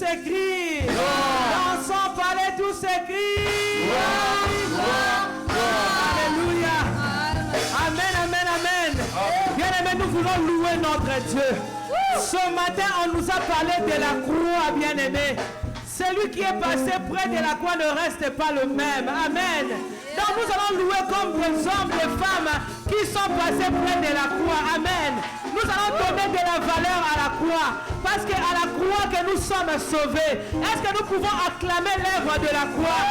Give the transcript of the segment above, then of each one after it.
s'écrit. Dans son palais, tout s'écrit. Alléluia. Amen, amen, amen. Bien-aimés, nous voulons louer notre Dieu. Ce matin, on nous a parlé de la croix, bien-aimés. Celui qui est passé près de la croix ne reste pas le même. Amen. Donc nous allons louer comme des hommes, des femmes qui sont passés près de la croix. Amen. Nous allons donner de la valeur à la croix. Parce qu'à la croix que nous sommes sauvés. Est-ce que nous pouvons acclamer l'œuvre de la croix?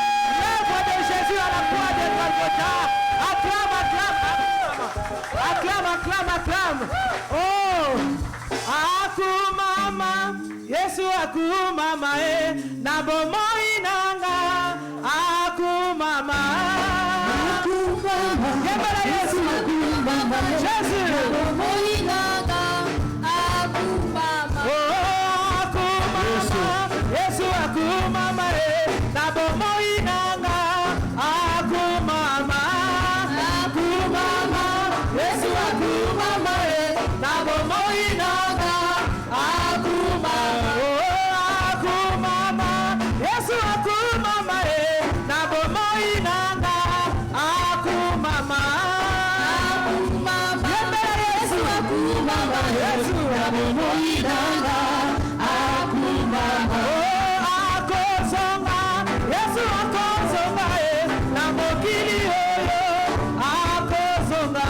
L'œuvre de Jésus à la croix de Golgotha. Acclame, acclame, acclame, acclame, acclame. Oh, akumama, Yesu akumama, nabomo inanga, akumama, akumama, Yesu akumama, Jésus, nabomo inanga, akumama, oh, akumama, Yesu akumama, nabomo inanga, akumama, akumama, Yesu akumama, nabomo inanga, akumama, oh, akumama, Yesu akumama, nabomo inanga, akumama, akumama, Yesu akumama, Yesu nabomo inanga, akumama, oh, akozonga, Yesu akozonga, namokili oyo, akozonga,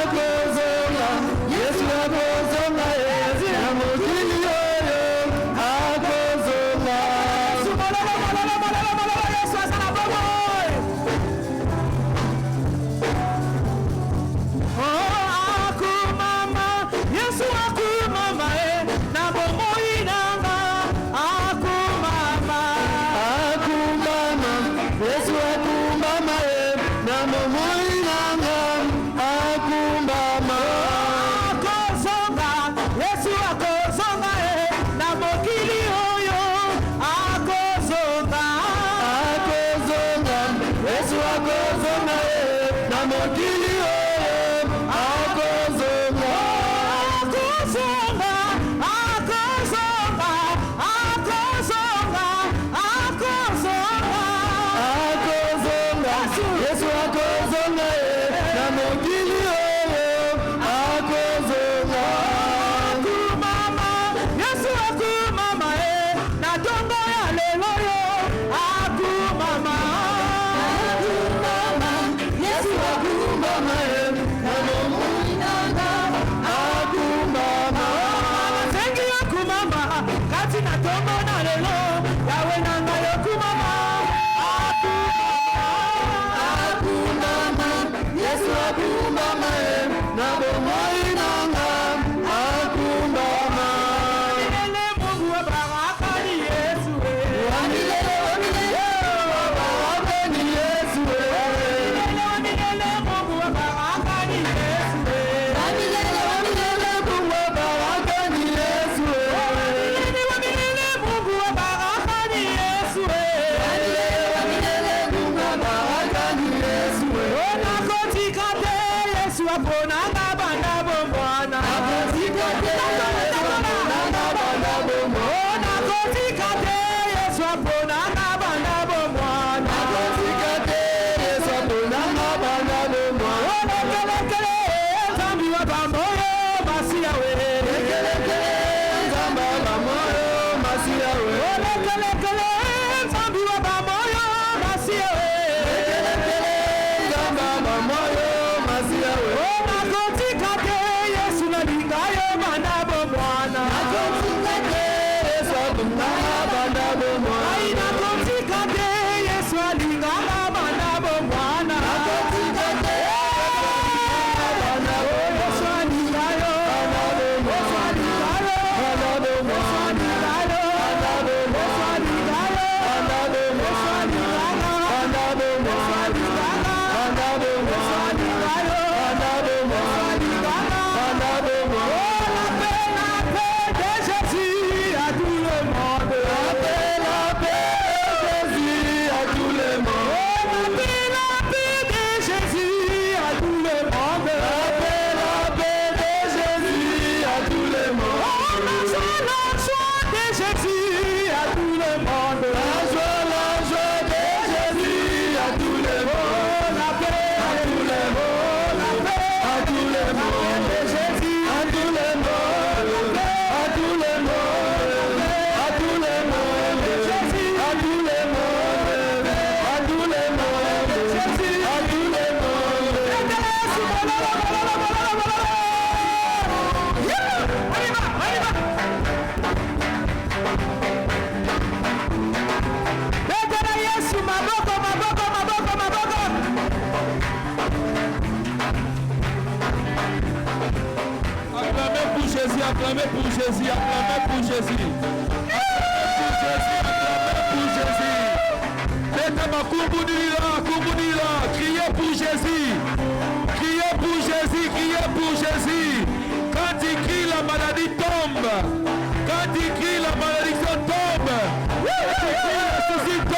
akozonga, Yesu akozonga, namokili oyo, akozonga. Yesu asala bobo. Oh, akumama, Yesu akumama, nabomo inanga, akumama, akumama, Yesu akumama, nabomo inanga, akumama, akozonga, Yesu akozonga, namokili oyo, akozonga, akozonga, Yesu akozonga, namokili oyo, akozonga, akozonga, akozonga, akozonga, akozonga, akozonga, Yesu akozonga, namokili oyo, akozonga, akumama, Yesu akumama, natongo ya lelo yo, akumama, akumama, Yesu akumama, nabomo inanga, akumama, sengi akumama, kati natongo na lelo, yawe nanga yokumama, akumama, Yesu akumama, nabomo inanga, akumama. Wamilele Mungu wa baraka ni Yesu, wamilele, wamilele baraka ni Yesu, wamilele Mungu wa baraka ni Yesu, wamilele, wamilele Mungu wa baraka ni Yesu, wamilele, wamilele Mungu wa baraka ni Yesu, wamilele, wamilele Mungu wa baraka ni Yesu. Ona kotika te Yesu aponanga banda bombwana, kotika te Yesu aponanga banda bombwana, kotika te Yesu aponanga banda bombwana, kotika te Yesu aponanga banda bombwana. Ona kelekele zambi wa bamoyo masia we, kelekele zambi wa bamoyo masia we, ona kelekele zambi wa bamoyo masia we, kelekele zambi wa bamoyo masia we. Ona kotika te Yesu na lingayo banda bombwana, kotika te Yesu aponanga banda bombwana, aina kotika te Yesu alinganga banda bombwana, kotika te banda Yesu alingayo banda bombwana, Yesu alingayo banda bombwana, Yesu alingayo banda bombwana, Yesu alingayo banda bombwana, Yesu alingayo banda bombwana, banda bombwana. Oh, la paix de Jésus à tout le monde. Acclamez pour Jésus, acclamez pour Jésus, acclamez pour Jésus. Acclamez pour Jésus. Criez pour Jésus. Criez pour Jésus, criez pour Jésus. Quand il crie, la maladie tombe. Quand il crie, la malédiction tombe. Quand il crie, le souci tombe.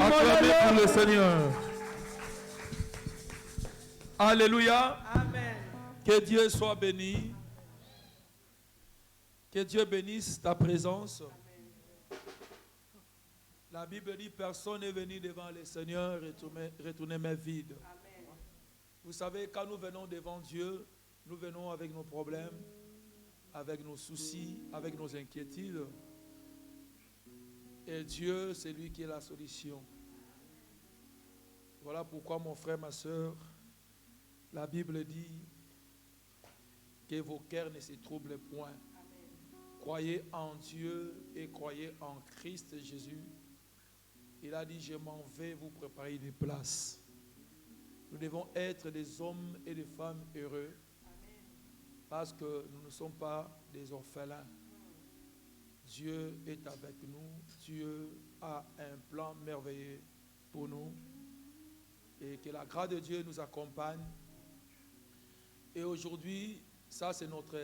Acclamez pour le Seigneur. Alléluia. Amen. Que Dieu soit béni. Que Dieu bénisse ta présence. La Bible dit personne n'est venu devant le Seigneur retourner main vide. Amen. Vous savez, quand nous venons devant Dieu, nous venons avec nos problèmes, avec nos soucis, avec nos inquiétudes. Et Dieu, c'est lui qui est la solution. Voilà pourquoi, mon frère, ma soeur, la Bible dit que vos cœurs ne se troublent point. Amen. Croyez en Dieu et croyez en Christ Jésus. Il a dit, je m'en vais vous préparer des places. Nous devons être des hommes et des femmes heureux. Amen. Parce que nous ne sommes pas des orphelins. Dieu est avec nous. Dieu a un plan merveilleux pour nous. Et que la grâce de Dieu nous accompagne. Et aujourd'hui, ça c'est notre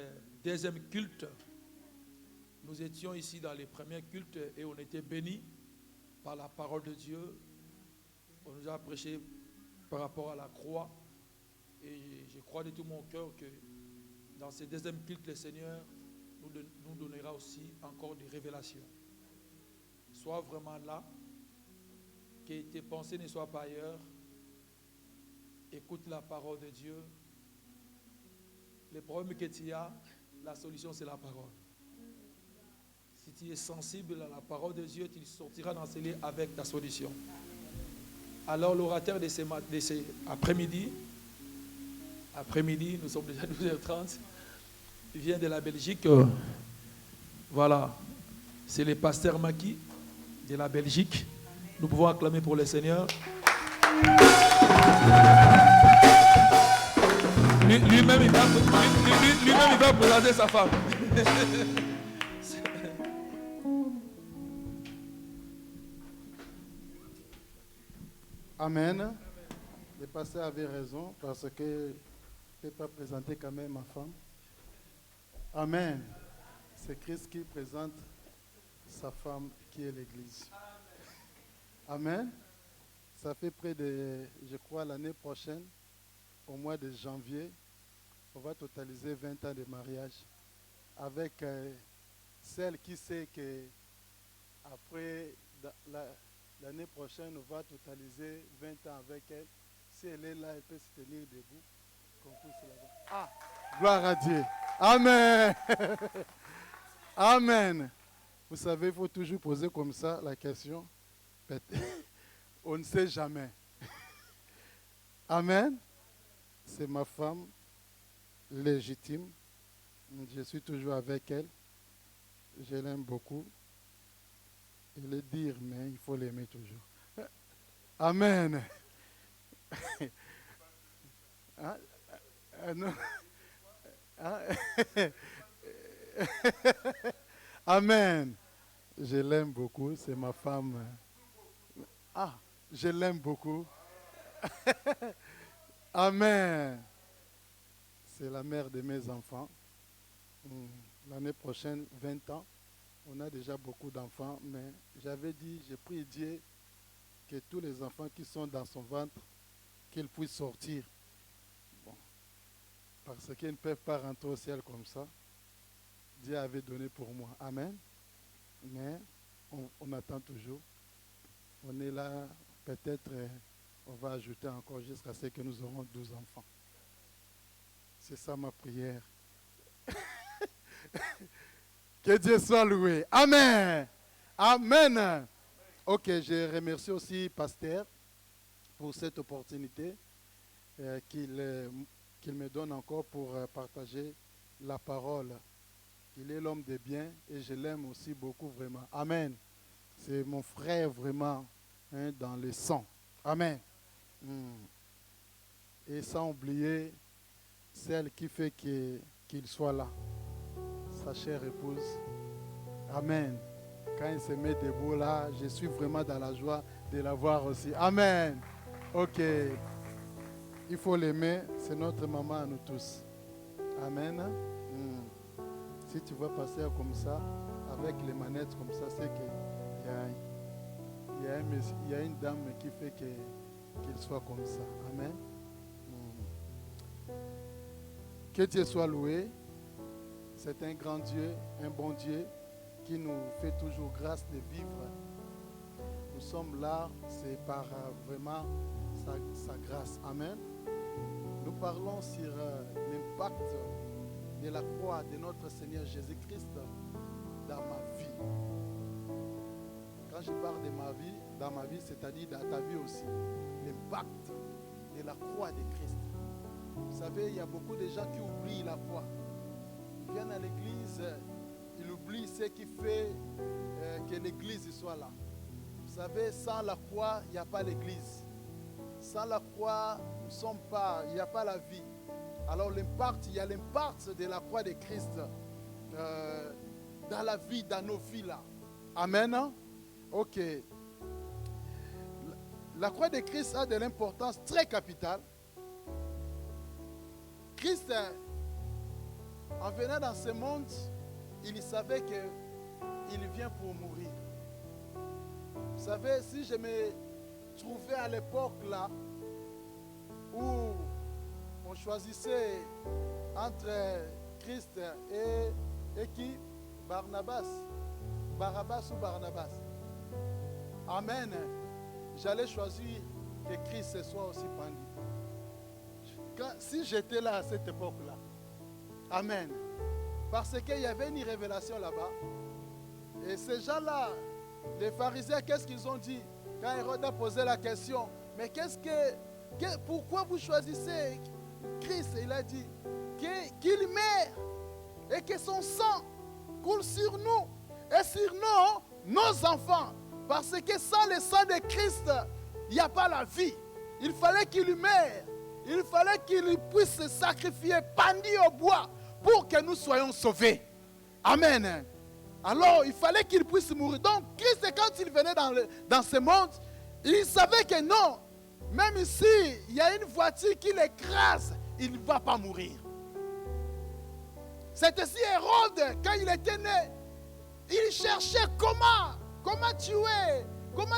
deuxième culte. Nous étions ici dans les premiers cultes et on était bénis par la parole de Dieu. On nous a prêché par rapport à la croix. Et je crois de tout mon cœur que dans ce deuxième culte, le Seigneur nous donnera aussi encore des révélations. Sois vraiment là, que tes pensées ne soient pas ailleurs. Écoute la parole de Dieu. Les problèmes que tu as, la solution c'est la parole. Si tu es sensible à la parole de Dieu, tu sortiras d'enseigner avec ta solution. Alors l'orateur de ce après-midi, nous sommes déjà 12h30, il vient de la Belgique. Voilà, c'est le pasteur Maki de la Belgique. Nous pouvons acclamer pour le Seigneur. Lui-même, il va présenter sa femme. Amen. Le pasteur avait raison parce que je ne peux pas présenter quand même ma femme. Amen. C'est Christ qui présente sa femme qui est l'Église. Amen. Ça fait près de, je crois, l'année prochaine, au mois de janvier, on va totaliser 20 ans de mariage avec celle qui sait que après l'année prochaine, on va totaliser 20 ans avec elle. Si elle est là, elle peut se tenir debout. Comme tout cela. Ah, gloire à Dieu. Amen. Amen. Vous savez, il faut toujours poser comme ça la question. On ne sait jamais. Amen. C'est ma femme légitime. Je suis toujours avec elle. Je l'aime beaucoup. Il est dire, mais il faut l'aimer toujours. Amen. Hein? Non. Hein? Amen. Je l'aime beaucoup. C'est ma femme. Ah, je l'aime beaucoup. Amen. C'est la mère de mes enfants. L'année prochaine, 20 ans. On a déjà beaucoup d'enfants, mais j'avais dit, j'ai prié Dieu que tous les enfants qui sont dans son ventre, qu'ils puissent sortir. Bon. Parce qu'ils ne peuvent pas rentrer au ciel comme ça. Dieu avait donné pour moi. Amen. Mais on attend toujours. On est là, peut-être on va ajouter encore jusqu'à ce que nous aurons 12 enfants. C'est ça ma prière. Que Dieu soit loué. Amen. Amen. Ok, je remercie aussi Pasteur pour cette opportunité qu'il me donne encore pour partager la parole. Il est l'homme de bien et je l'aime aussi beaucoup vraiment. Amen. C'est mon frère vraiment dans le sang. Amen. Et sans oublier celle qui fait qu'il soit là. Sa chère épouse. Amen. Quand il se met debout là, je suis vraiment dans la joie de la voir aussi. Amen. Ok. Il faut l'aimer. C'est notre maman à nous tous. Amen. Si tu vois passer comme ça, avec les manettes comme ça, c'est qu'il y a une dame qui fait qu'il soit comme ça. Amen. Que Dieu soit loué. C'est un grand Dieu, un bon Dieu qui nous fait toujours grâce de vivre. Nous sommes là, c'est par vraiment sa grâce. Amen. Nous parlons sur l'impact de la croix de notre Seigneur Jésus-Christ dans ma vie. Quand je parle de ma vie, dans ma vie, c'est-à-dire dans ta vie aussi, l'impact de la croix de Christ. Vous savez, il y a beaucoup de gens qui oublient la croix. Ils viennent à l'église, ils oublient ce qui fait que l'église soit là. Vous savez, sans la croix, il n'y a pas l'église. Sans la croix, nous ne sommes pas, il n'y a pas la vie. Alors l'impact, il y a l'impact de la croix de Christ dans la vie, dans nos vies là. Amen. Ok. La croix de Christ a de l'importance très capitale. Christ, en venant dans ce monde, il savait qu'il vient pour mourir. Vous savez, si je me trouvais à l'époque là, où on choisissait entre Christ et qui? Barabbas ou Barnabas. Amen. J'allais choisir que Christ soit aussi pendu. Si j'étais là à cette époque-là. Amen. Parce qu'il y avait une révélation là-bas. Et ces gens-là, les pharisiens, qu'est-ce qu'ils ont dit? Quand Hérode a posé la question, mais pourquoi vous choisissez Christ? Il a dit qu'il meurt et que son sang coule sur nous et sur nos enfants. Parce que sans le sang de Christ, il n'y a pas la vie. Il fallait qu'il meure. Il fallait qu'il puisse se sacrifier, pendu au bois, pour que nous soyons sauvés. Amen. Alors, il fallait qu'il puisse mourir. Donc, Christ, quand il venait dans ce monde, il savait que non, même ici, il y a une voiture qui l'écrase, il ne va pas mourir. C'était si Hérode, quand il était né, il cherchait comment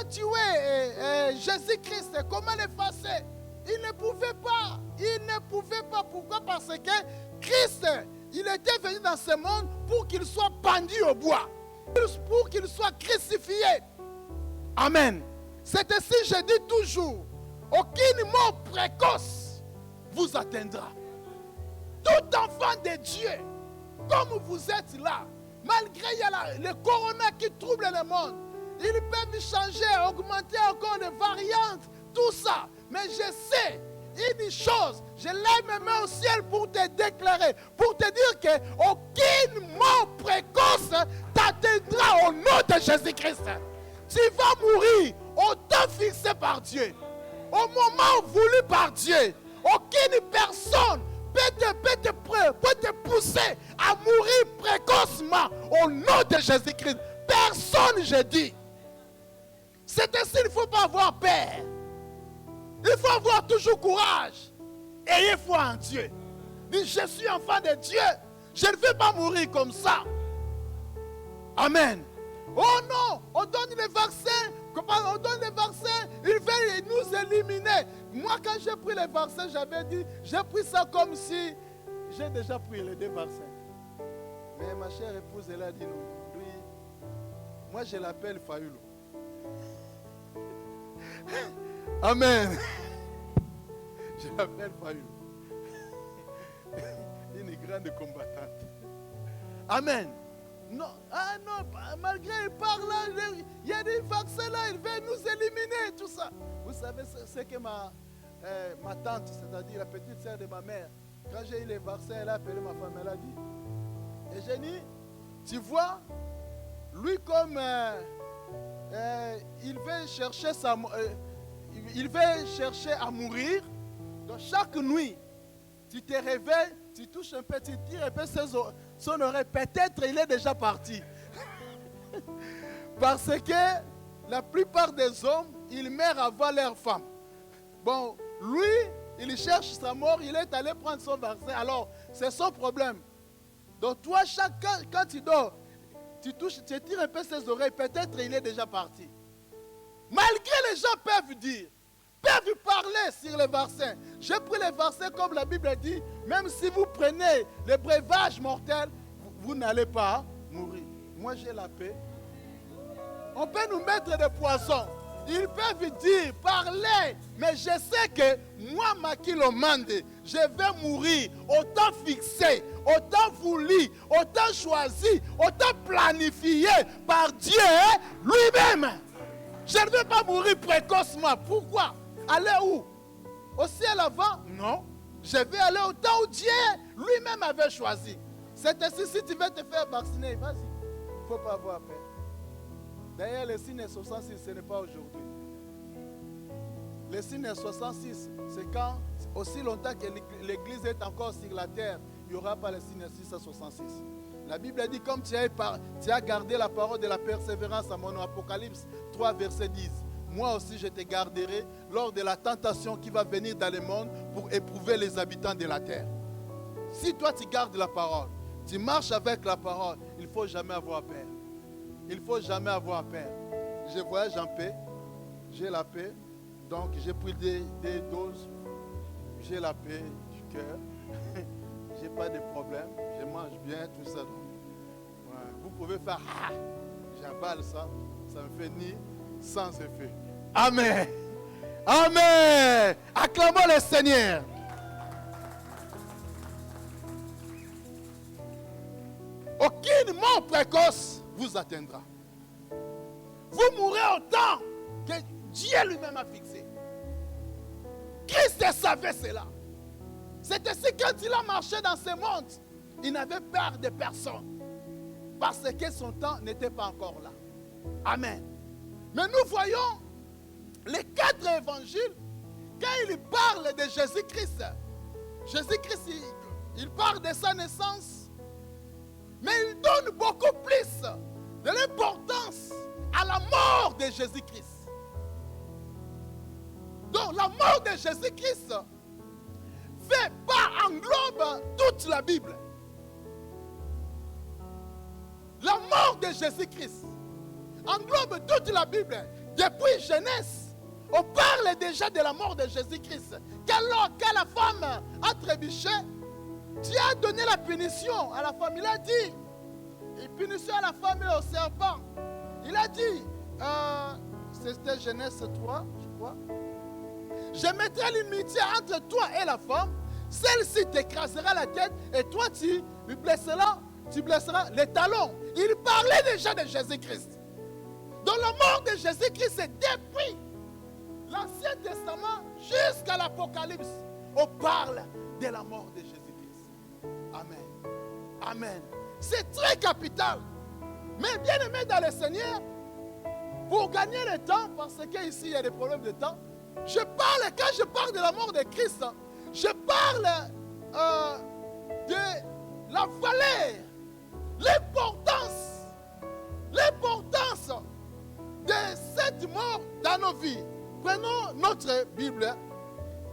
tuer Jésus-Christ, comment l'effacer. Il ne pouvait pas. Pourquoi? Parce que Christ, il était venu dans ce monde pour qu'il soit pendu au bois. Pour qu'il soit crucifié. Amen. C'est ainsi, je dis toujours, aucune mort précoce vous atteindra. Tout enfant de Dieu, comme vous êtes là, malgré le corona qui trouble le monde, ils peuvent changer, augmenter encore les variantes, tout ça. Mais je sais une chose, je lève mes mains au ciel pour te déclarer, pour te dire qu'aucune mort précoce t'atteindra au nom de Jésus-Christ. Tu vas mourir au temps fixé par Dieu, au moment voulu par Dieu. Aucune personne peut te pousser à mourir précocement au nom de Jésus-Christ. Personne, je dis. C'est ainsi, il ne faut pas avoir peur. Il faut avoir toujours courage. Ayez foi en Dieu. Dis, je suis enfant de Dieu. Je ne vais pas mourir comme ça. Amen. Oh non, on donne les vaccins Comment on donne les vaccins, il veut nous éliminer. Moi, quand j'ai pris les vaccins, j'avais dit, j'ai pris ça comme si j'ai déjà pris les 2 vaccins. Mais ma chère épouse, elle a dit non. Lui, moi je l'appelle Fayoulou. Amen. Je l'appelle Fayoulou. Une grande combattante. Amen. Non, non, malgré il parle là, il y a des vaccins là, il veut nous éliminer, tout ça. Vous savez ce que ma tante, c'est-à-dire la petite sœur de ma mère, quand j'ai eu les vaccins, elle a appelé ma femme, elle a dit, Eugénie, tu vois, lui comme il veut chercher à mourir, donc chaque nuit, tu te réveilles, tu touches un peu, tu tires un peu son oreille, peut-être il est déjà parti. Parce que la plupart des hommes, ils meurent avant leur femme. Bon, lui, il cherche sa mort, il est allé prendre son vaccin, alors c'est son problème. Donc toi, quand tu dors, tu touches, tu tires un peu ses oreilles, peut-être il est déjà parti. Malgré les gens peuvent dire, peuvent parler sur les vaccins. J'ai pris les vaccins comme la Bible dit, même si vous prenez le breuvage mortel, vous n'allez pas mourir. Moi j'ai la paix. On peut nous mettre des poissons. Ils peuvent dire, parler, mais je sais que moi, Makilomande, je vais mourir autant fixé, autant voulu, autant choisi, autant planifié par Dieu lui-même. Je ne vais pas mourir précocement. Pourquoi? Aller où? Au ciel avant? Non. Je vais aller au temps où Dieu lui-même avait choisi. C'est ainsi, si tu veux te faire vacciner, vas-y. Il ne faut pas avoir peur. D'ailleurs, le signe 66, ce n'est pas aujourd'hui. Le signe 66, c'est quand, aussi longtemps que l'Église est encore sur la terre, il n'y aura pas le signe 666. La Bible dit, comme tu as gardé la parole de la persévérance à mon Apocalypse 3, verset 10. Moi aussi, je te garderai lors de la tentation qui va venir dans le monde pour éprouver les habitants de la terre. Si toi, tu gardes la parole, tu marches avec la parole, il ne faut jamais avoir peur. Il ne faut jamais avoir peur. Je voyage en paix, j'ai la paix, donc j'ai pris des doses, j'ai la paix du cœur, je n'ai pas de problème, je mange bien, tout ça. Ouais. Vous pouvez faire, j'avale ça, ça me fait ni sans effet. Amen. Amen. Acclamons le Seigneur. Aucune mort précoce vous atteindra. Vous mourrez au temps que Dieu lui-même a fixé. Christ savait cela. C'est ainsi quand il a marché dans ce monde, il n'avait peur de personne. Parce que son temps n'était pas encore là. Amen. Mais nous voyons les 4 évangiles, quand il parle de Jésus-Christ, Jésus-Christ, il parle de sa naissance, mais il donne beaucoup plus de l'importance à la mort de Jésus-Christ. Donc la mort de Jésus-Christ englobe toute la Bible. La mort de Jésus-Christ englobe toute la Bible. Depuis Genèse, on parle déjà de la mort de Jésus-Christ. Quand la femme a trébuché, Dieu a donné la punition à la femme. Il a dit, une punition à la femme et au serpent. Il a dit, c'était Genèse 3, je crois. Je mettrai l'imitié entre toi et la femme. Celle-ci t'écrasera la tête et toi tu blesseras les talons. Il parlait déjà de Jésus-Christ. Donc la mort de Jésus-Christ, c'est depuis l'Ancien Testament jusqu'à l'Apocalypse. On parle de la mort de Jésus-Christ. Amen. Amen. C'est très capital. Mais bien aimé dans le Seigneur, pour gagner le temps, parce qu'ici il y a des problèmes de temps, quand je parle de la mort de Christ, je parle de la valeur, l'importance de cette mort dans nos vies. Prenons notre Bible,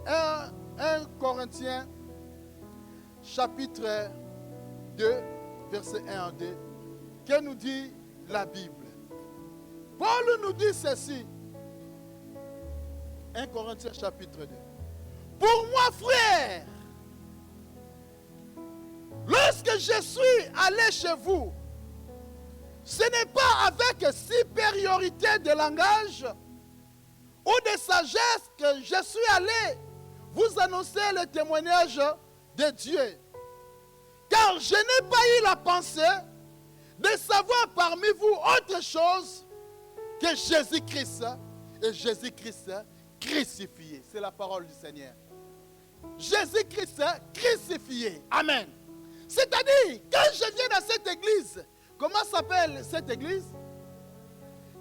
1 Corinthiens, chapitre 2, verset 1 à 2. Que nous dit la Bible? Paul nous dit ceci. 1 Corinthiens chapitre 2. Pour moi, frère, lorsque je suis allé chez vous, ce n'est pas avec supériorité de langage ou de sagesse que je suis allé vous annoncer le témoignage de Dieu. Car je n'ai pas eu la pensée de savoir parmi vous autre chose que Jésus-Christ et Jésus-Christ crucifié. C'est la parole du Seigneur. Jésus-Christ crucifié. Amen. C'est-à-dire, quand je viens dans cette église, comment s'appelle cette église?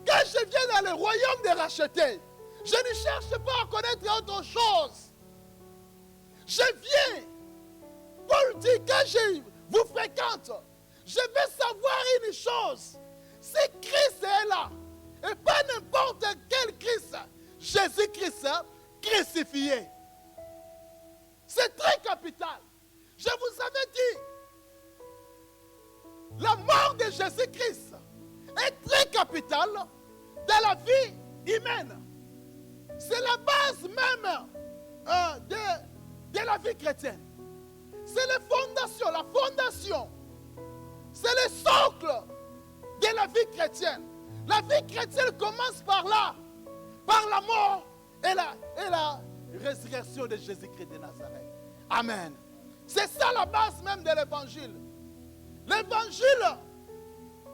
Quand je viens dans le royaume des rachetés, je ne cherche pas à connaître autre chose. Je viens pour dire, quand je vous fréquente, je veux savoir une chose. C'est Christ est là. Et pas n'importe quel Christ. Jésus-Christ crucifié. C'est très capital. Je vous avais dit, la mort de Jésus-Christ est très capitale dans la vie humaine. C'est la base même de la vie chrétienne. C'est la fondation. C'est le socle de la vie chrétienne. La vie chrétienne commence par là, par la mort et la résurrection de Jésus-Christ de Nazareth. Amen. C'est ça la base même de l'évangile. L'évangile,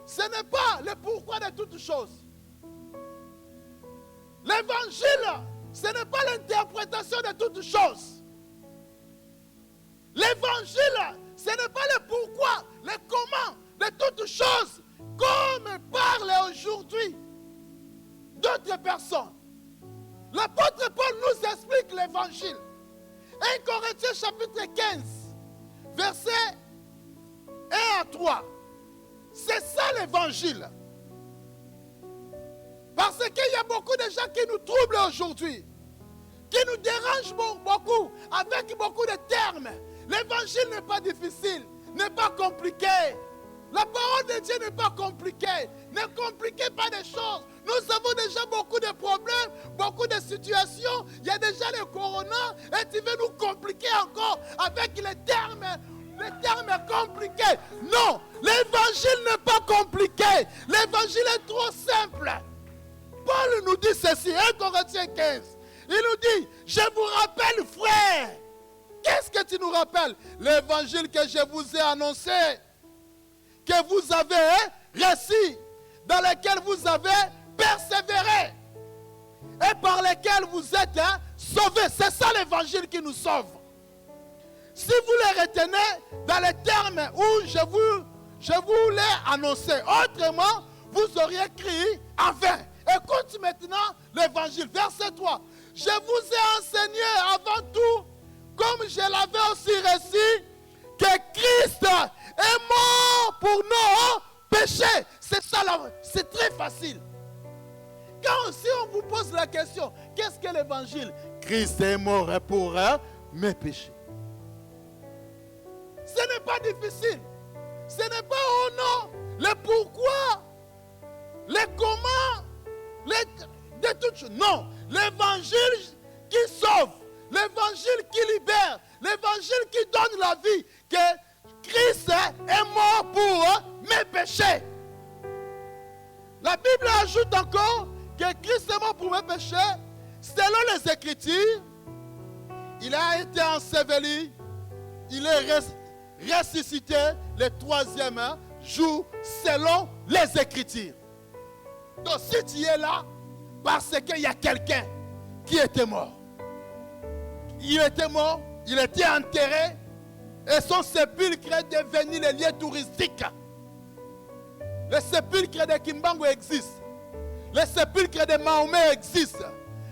ce n'est pas le pourquoi de toutes choses. L'évangile, ce n'est pas l'interprétation de toutes choses. L'évangile, ce n'est pas le pourquoi, le comment de toutes choses, comme parlent aujourd'hui d'autres personnes. L'apôtre Paul nous explique l'évangile. 1 Corinthiens chapitre 15, versets 1 à 3. C'est ça l'évangile. Parce qu'il y a beaucoup de gens qui nous troublent aujourd'hui, qui nous dérangent beaucoup, avec beaucoup de termes. L'évangile n'est pas difficile, n'est pas compliqué. La parole de Dieu n'est pas compliquée. Ne compliquez pas les choses. Nous avons déjà beaucoup de problèmes, beaucoup de situations. Il y a déjà le corona et tu veux nous compliquer encore avec les termes compliqués. Non, l'évangile n'est pas compliqué. L'évangile est trop simple. Paul nous dit ceci, 1 Corinthiens 15. Il nous dit, je vous rappelle, frère. Qu'est-ce que tu nous rappelles? L'évangile que je vous ai annoncé, que vous avez reçu, dans lequel vous avez persévéré et par lequel vous êtes sauvés. C'est ça l'évangile qui nous sauve. Si vous le retenez dans les termes où je vous l'ai annoncé, autrement, vous auriez crié en vain. Écoute maintenant l'évangile, verset 3. Je vous ai enseigné avant tout, comme je l'avais aussi reçu, que Christ est mort pour nos péchés. C'est ça, c'est très facile. Quand si on vous pose la question, qu'est-ce que l'évangile? Christ est mort pour mes péchés. Ce n'est pas difficile. Ce n'est pas au nom, le pourquoi, le comment, de toutes choses. Non, l'évangile qui sauve, l'évangile qui libère, l'évangile qui donne la vie, que Christ est mort pour mes péchés. La Bible ajoute encore que Christ est mort pour mes péchés. Selon les Écritures, il a été enseveli, il est ressuscité le 3e jour selon les Écritures. Donc si tu es là, parce qu'il y a quelqu'un qui était mort. Il était mort, il était enterré, et son sépulcre est devenu le lieu touristique. Le sépulcre de Kimbangu existe. Le sépulcre de Mahomet existe.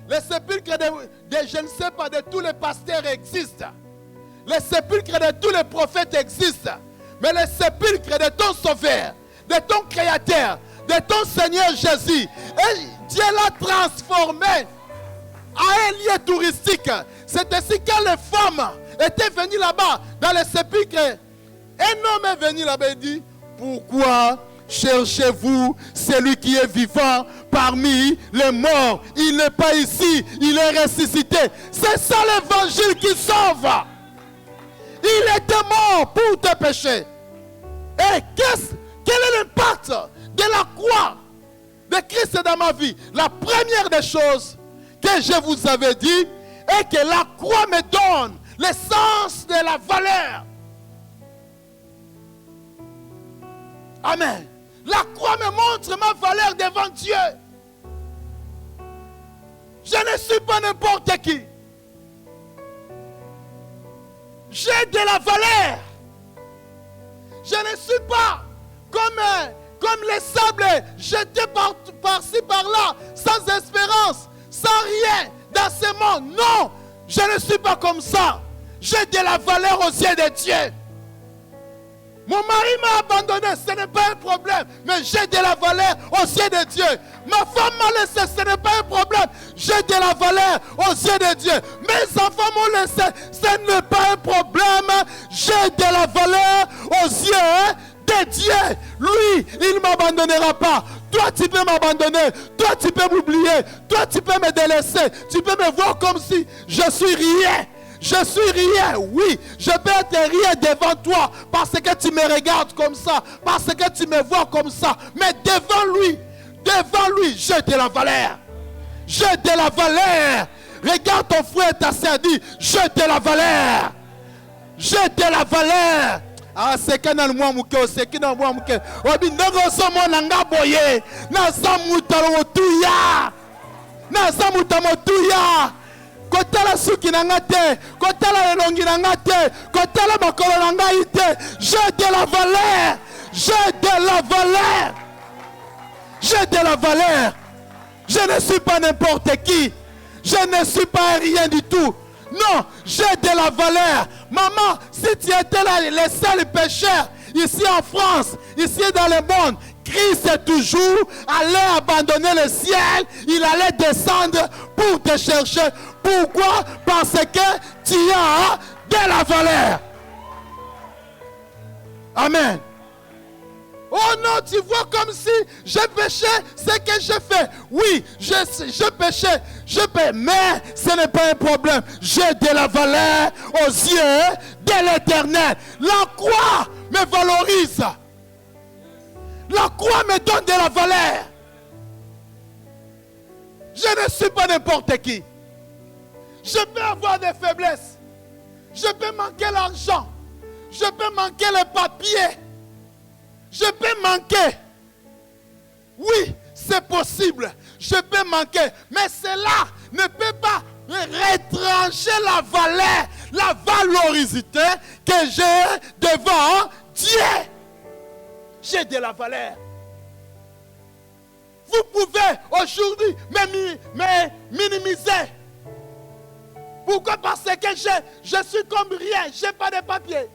Le sépulcre de je ne sais pas, de tous les pasteurs existe. Le sépulcre de tous les prophètes existe. Mais le sépulcre de ton sauveur, de ton créateur, de ton Seigneur Jésus, et Dieu l'a transformé à un lieu touristique. C'est ainsi quand les femmes étaient venues là-bas, dans le sépulcre, un homme est venu là-bas et dit, pourquoi cherchez-vous celui qui est vivant parmi les morts. Il n'est pas ici, il est ressuscité. C'est ça l'évangile qui sauve. Il était mort pour tes péchés. Et quel est l'impact de la croix de Christ dans ma vie? La première des choses que je vous avais dit est que la croix me donne l'essence de la valeur. Amen. La croix me montre ma valeur devant Dieu. Je ne suis pas n'importe qui. J'ai de la valeur. Je ne suis pas comme les sables jetés par-ci par-là, sans espérance, sans rien dans ce monde. Non, je ne suis pas comme ça. J'ai de la valeur aux yeux de Dieu. Mon mari m'a abandonné, ce n'est pas un problème, mais j'ai de la valeur aux yeux de Dieu. Ma femme m'a laissé, ce n'est pas un problème, j'ai de la valeur aux yeux de Dieu. Mes enfants m'ont laissé, ce n'est pas un problème, j'ai de la valeur aux yeux de Dieu. Lui, il ne m'abandonnera pas. Toi, tu peux m'abandonner. Toi, tu peux m'oublier. Toi, tu peux me délaisser. Tu peux me voir comme si je suis rien. Je suis rien, oui, je peux être rien devant toi parce que tu me regardes comme ça, parce que tu me vois comme ça. Mais devant lui, j'ai de la valeur. J'ai de la valeur. Regarde ton frère, ta soeur, dit, j'ai de la valeur. J'ai de la valeur. Ah, c'est que dans le mois mouké, c'est que dans le mois mouké. Obi, n'engo somo nanga boye, na samutalo motuya, na samutalo motuya. Kotala suki nanga te, kotala elongi nanga te, kotala makolo nanga ite. J'ai de la valeur, j'ai de la valeur, j'ai de la valeur. Je ne suis pas n'importe qui, je ne suis pas rien du tout. Non, j'ai de la valeur. Maman, si tu étais là, les seuls pécheurs ici en France, ici dans le monde, Christ toujours allait abandonner le ciel, il allait descendre pour te chercher. Pourquoi? Parce que tu as de la valeur. Amen. Oh non, tu vois comme si je péchais, c'est que je fais. Oui, je péchais, je paie, mais ce n'est pas un problème. J'ai de la valeur aux yeux de l'Éternel. La croix me valorise. La croix me donne de la valeur. Je ne suis pas n'importe qui. Je peux avoir des faiblesses. Je peux manquer l'argent. Je peux manquer les papiers. Je peux manquer. Oui, c'est possible. Je peux manquer. Mais cela ne peut pas retrancher la valeur, la valorisité que j'ai devant Dieu. J'ai de la valeur. Vous pouvez aujourd'hui me minimiser. Pourquoi? Parce que je suis comme rien. Je n'ai pas de papier.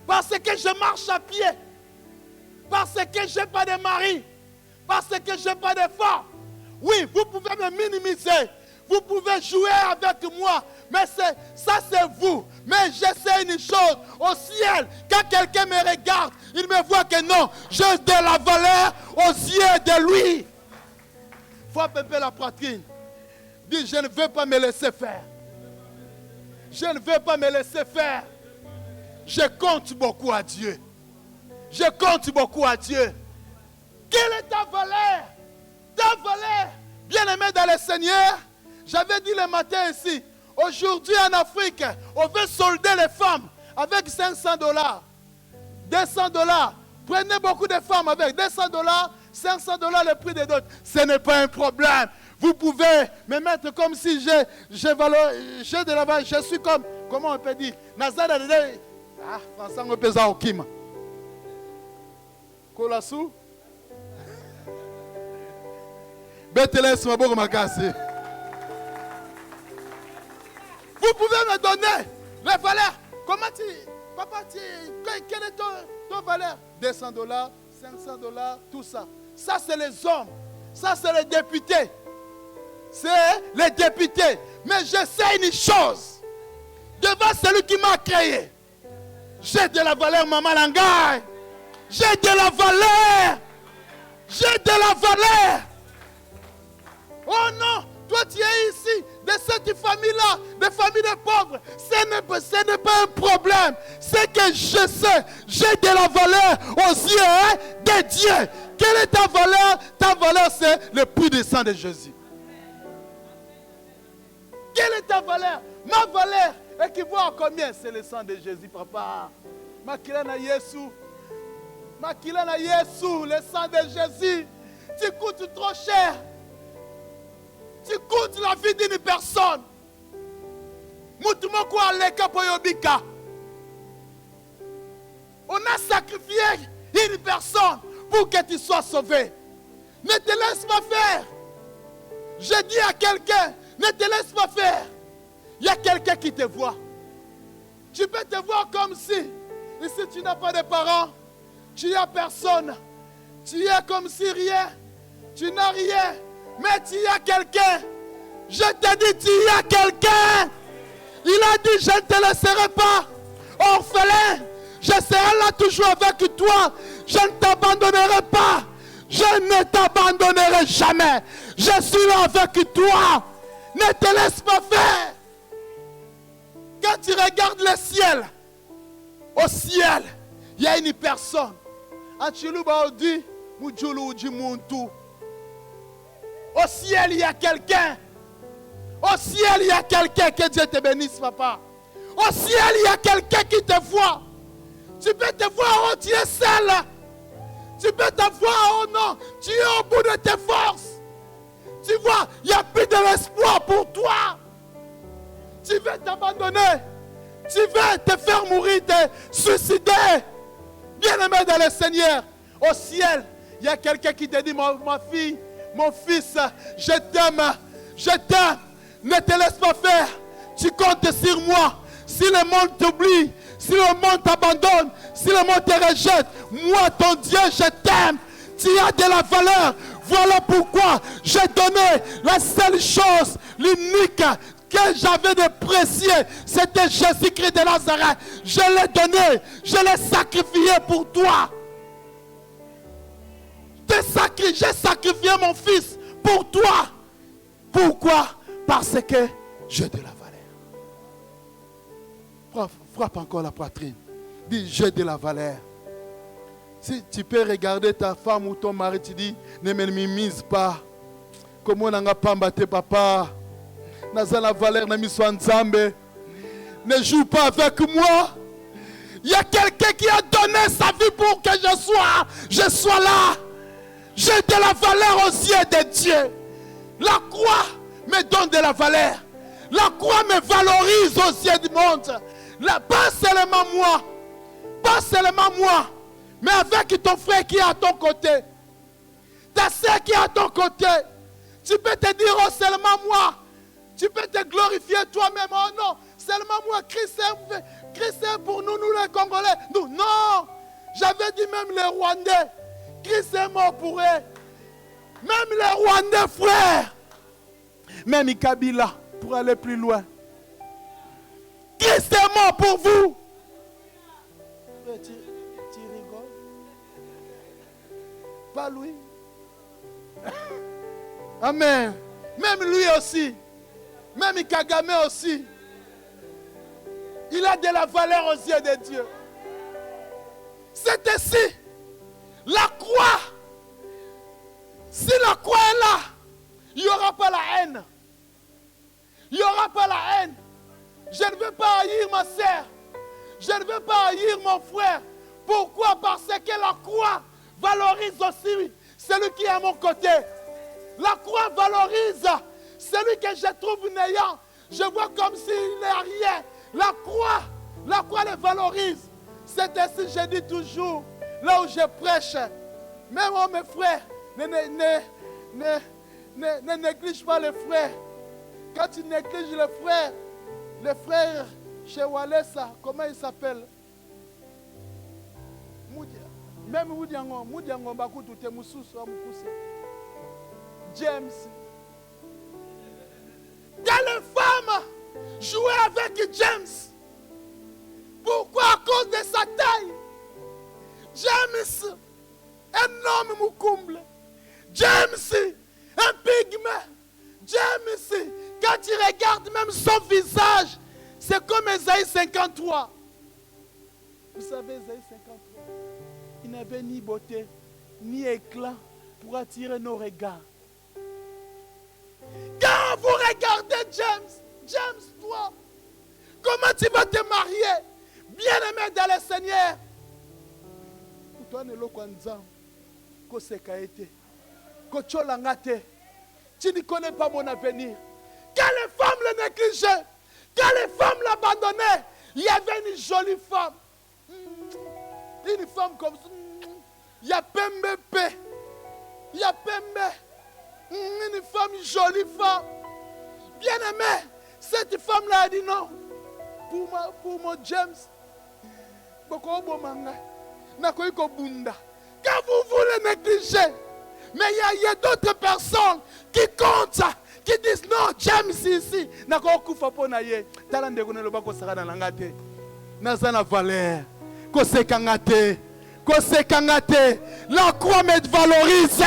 Parce que je marche à pied. Parce que je n'ai pas de mari. Parce que je n'ai pas de femme. Oui, vous pouvez me minimiser. Vous pouvez jouer avec moi. Mais ça c'est vous. Mais je sais une chose. Au ciel, quand quelqu'un me regarde, il me voit que non. J'ai de la valeur aux yeux de lui. Il faut péper la poitrine. Dis, je ne veux pas me laisser faire. Je ne veux pas me laisser faire. Je compte beaucoup à Dieu. Je compte beaucoup à Dieu. Quelle est ta valeur? Ta valeur, bien-aimé dans le Seigneur. J'avais dit le matin ici, aujourd'hui en Afrique, on veut solder les femmes avec $500. $200. Prenez beaucoup de femmes avec $200, $500 le prix des dot. Ce n'est pas un problème. Vous pouvez me mettre comme si j'ai de la valeur. Je suis comme, comment on peut dire? Ah, Français, on peut dire au Kim. Kolasu. Beteles, ma bonne magasi. Vous pouvez me donner les valeurs. Comment tu... Papa, quelle est ton valeur? $200, $500, tout ça. Ça, c'est les hommes. Ça, c'est les députés. C'est les députés. Mais je sais une chose. Devant celui qui m'a créé. J'ai de la valeur, maman Langai. J'ai de la valeur. J'ai de la valeur. Oh non, toi tu es ici, de cette famille-là, de famille de pauvres. Ce n'est pas un problème. C'est que je sais, j'ai de la valeur aux yeux de Dieu. Quelle est ta valeur? Ta valeur, c'est le prix du sang de Jésus. Quelle est ta valeur? Ma valeur équivaut à combien? C'est le sang de Jésus, papa. Makilana Yesu. Makilana Yesu, le sang de Jésus. Tu coûtes trop cher. Tu coûtes la vie d'une personne. Moutumoko aleka poyobika. On a sacrifié une personne pour que tu sois sauvé. Ne te laisse pas faire. Je dis à quelqu'un, ne te laisse pas faire. Il y a quelqu'un qui te voit. Tu peux te voir comme si, ici tu n'as pas de parents, tu n'as personne. Tu es comme si rien, tu n'as rien. Mais tu as quelqu'un. Je te dis, tu as quelqu'un. Il a dit, je ne te laisserai pas orphelin. Je serai là toujours avec toi. Je ne t'abandonnerai pas. Je ne t'abandonnerai jamais. Je suis là avec toi. Ne te laisse pas faire. Quand tu regardes le ciel, au ciel, il y a une personne. Au ciel, il y a quelqu'un. Au ciel, il y a quelqu'un. Que Dieu te bénisse, papa. Au ciel, il y a quelqu'un qui te voit. Tu peux te voir, oh, tu es seul. Tu peux te voir, oh non, tu es au bout de tes forces. Tu vois, il n'y a plus de l'espoir pour toi. Tu veux t'abandonner. Tu veux te faire mourir, te suicider. Bien-aimé dans le Seigneur, au ciel, il y a quelqu'un qui te dit, ma fille, mon fils, je t'aime, je t'aime. Ne te laisse pas faire. Tu comptes sur moi. Si le monde t'oublie, si le monde t'abandonne, si le monde te rejette, moi, ton Dieu, je t'aime. Tu as de la valeur. Voilà pourquoi j'ai donné la seule chose, l'unique que j'avais de précieux. C'était Jésus-Christ de Nazareth. Je l'ai donné, je l'ai sacrifié pour toi. J'ai sacrifié mon fils pour toi. Pourquoi? Parce que j'ai de la valeur. Frappe encore la poitrine. Dis, j'ai de la valeur. Si tu peux regarder ta femme ou ton mari, tu dis, ne me minimise pas. Comment on n'a pas battu papa? N'a la valeur, n'a mis soin de ne joue pas avec moi. Il y a quelqu'un qui a donné sa vie pour que je sois là. J'ai de la valeur aux yeux de Dieu. La croix me donne de la valeur. La croix me valorise aux yeux du monde. Pas seulement moi. Pas seulement moi. Mais avec ton frère qui est à ton côté. Ta soeur qui est à ton côté. Tu peux te dire, oh seulement moi. Tu peux te glorifier toi-même. Oh non, seulement moi. Christ est pour nous, nous les Congolais. Nous, non. J'avais dit même les Rwandais. Christ est mort pour eux. Même les Rwandais, frères. Même Kabila, pour aller plus loin. Christ est mort pour vous. Tu rigoles? Pas lui. Amen. Même lui aussi. Même Kagame aussi. Il a de la valeur aux yeux de Dieu. C'est ici. La croix. Si la croix est là, il n'y aura pas la haine. Il n'y aura pas la haine. Je ne veux pas haïr ma soeur. Je ne veux pas haïr mon frère. Pourquoi? Parce que la croix valorise aussi celui qui est à mon côté. La croix valorise celui que je trouve néant. Je vois comme s'il n'est rien. La croix les valorise. C'est ainsi, je dis toujours, là où je prêche, même mes frères, ne néglige pas les frères. Quand tu négliges les frères chez Walesa, comment ils s'appellent? Même Moudiango Bakutu Temususu Amukuse. James. Quand les femmes jouaient avec James, pourquoi? À cause de sa taille. James, un homme Mukumble, James, un pygmée. James, quand tu regardes même son visage, c'est comme Ésaïe 53. Vous savez, Ésaïe 53, il n'avait ni beauté, ni éclat pour attirer nos regards. Quand vous regardez James, toi, comment tu vas te marier? Bien-aimé dans le Seigneur. Pour toi, tu ne connais pas mon avenir. Quand les femmes le négligeaient, quand les femmes l'abandonnaient, il y avait une jolie femme. Une femme comme ça. Il y a Pembe. Il y a Pembe. Une femme, une jolie femme. Bien-aimée, cette femme-là a dit non. Pour mon James. Quand vous voulez négliger, mais il y a d'autres personnes qui comptent, qui disent non, James ici. La croix me valorise.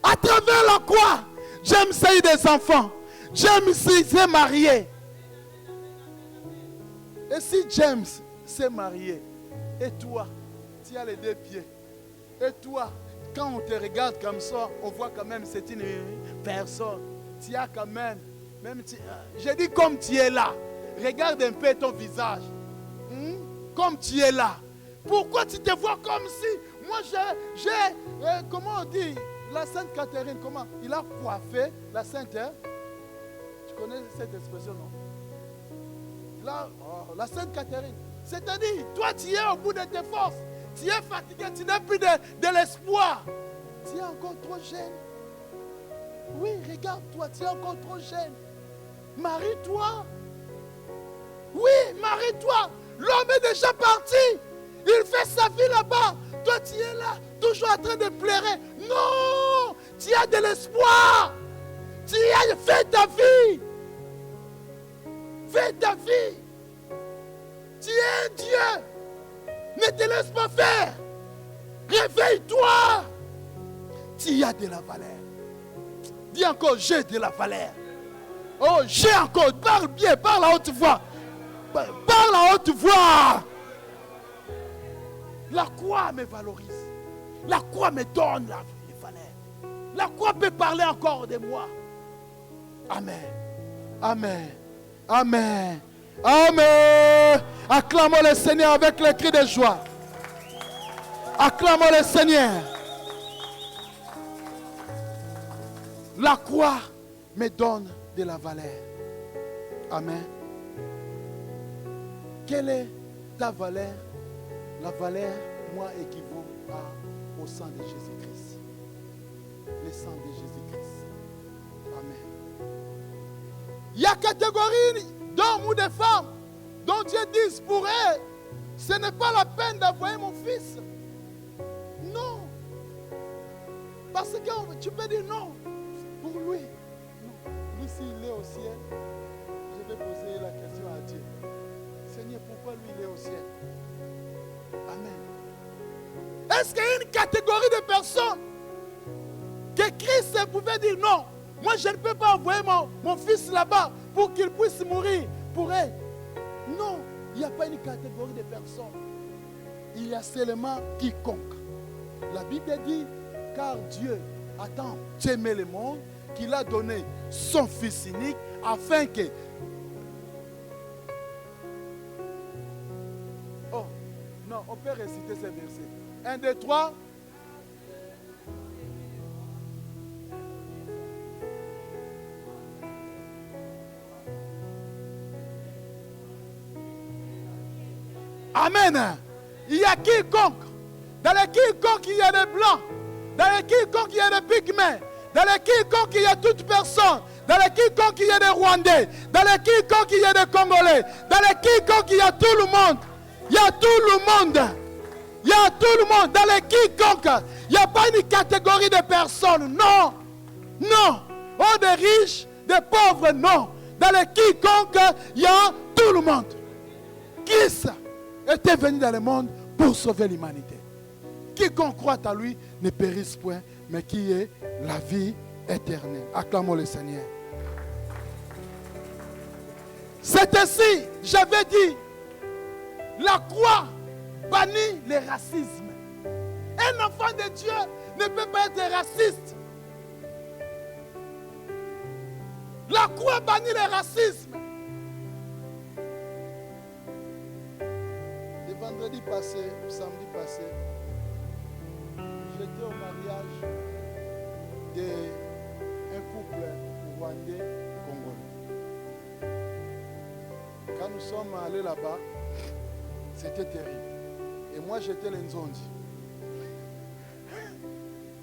À travers la croix, James a eu des enfants. James s'est marié. Et si James s'est marié, et toi, tu as les deux pieds. Et toi, quand on te regarde comme ça, on voit quand même que c'est une personne. Tu as quand même je dis comme tu es là. Regarde un peu ton visage. Comme tu es là. Pourquoi tu te vois comme si, moi j'ai comment on dit, la Sainte Catherine, comment? Il a coiffé la Sainte, hein? Tu connais cette expression, non? La Sainte Catherine. C'est-à-dire, toi tu es au bout de tes forces. Tu es fatigué, tu n'as plus de l'espoir. Tu es encore trop jeune. Oui, regarde-toi, tu es encore trop jeune. Marie-toi. Oui, marie-toi. L'homme est déjà parti. Il fait sa vie là-bas. Toi, tu es là, toujours en train de pleurer. Non, tu as de l'espoir. Fais ta vie. Fais ta vie. Tu es un Dieu. Ne te laisse pas faire. Réveille-toi. Tu as de la valeur. Dis encore, j'ai de la valeur. Oh, j'ai encore. Parle bien, parle à haute voix. Parle à haute voix. La croix me valorise. La croix me donne la valeur. La croix peut parler encore de moi. Amen. Amen. Amen. Amen. Acclamons le Seigneur avec les cris de joie. Acclamons le Seigneur. La croix me donne de la valeur. Amen. Quelle est ta valeur? La valeur, moi, équivaut au sang de Jésus-Christ. Le sang de Jésus-Christ. Amen. Il y a catégorie d'hommes ou de femmes dont Dieu dit pour eux, ce n'est pas la peine d'envoyer mon fils. Non. Parce que tu peux dire non. Pour lui. Non. Lui, s'il est au ciel, je vais poser la question à Dieu. Seigneur, pourquoi lui, il est au ciel? Amen. Est-ce qu'il y a une catégorie de personnes que Christ pouvait dire non? Moi, je ne peux pas envoyer mon fils là-bas pour qu'il puisse mourir pour elle. Non, il n'y a pas une catégorie de personnes. Il y a seulement quiconque. La Bible dit, car Dieu a tant aimé le monde qu'il a donné son fils unique afin que... Oh, non, on peut réciter ces versets. 1, 2, 3. Amen. Il y a quiconque. Dans les quiconque, il y a des blancs. Dans les quiconque, il y a des pygmées. Dans les quiconque, il y a toute personne. Dans les quiconque, il y a des Rwandais. Dans les quiconque, il y a des Congolais. Dans les quiconque, il y a tout le monde. Il y a tout le monde. Il y a tout le monde. Dans les quiconque, il n'y a pas une catégorie de personnes. Non. Non. Oh, des riches, des pauvres, non. Dans les quiconque, il y a tout le monde. Christ était venu dans le monde pour sauver l'humanité. Quiconque croit à lui ne périsse point, mais qui est la vie éternelle. Acclamons le Seigneur. C'est ainsi, j'avais dit, la croix bannit le racisme. Un enfant de Dieu ne peut pas être raciste. La croix bannit le racisme. Le vendredi passé, le samedi passé, j'étais au mariage d'un couple rwandais-congolais. Quand nous sommes allés là-bas, c'était terrible. Et moi, j'étais l'Nzondi.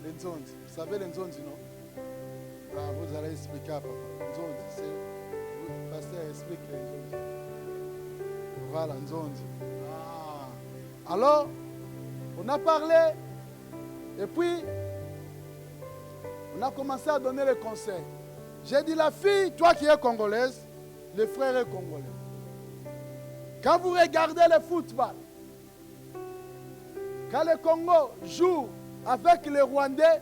L'Nzondi. Vous savez l'Nzondi, non? Ah, vous allez expliquer à papa. Nzondi, c'est... Le pasteur explique l'Nzondi. Voilà, Nzondi. Ah. Alors, on a parlé. Et puis, on a commencé à donner les conseils. J'ai dit, la fille, toi qui es congolaise, le frère est congolais. Quand vous regardez le football, quand le Congo joue avec les Rwandais,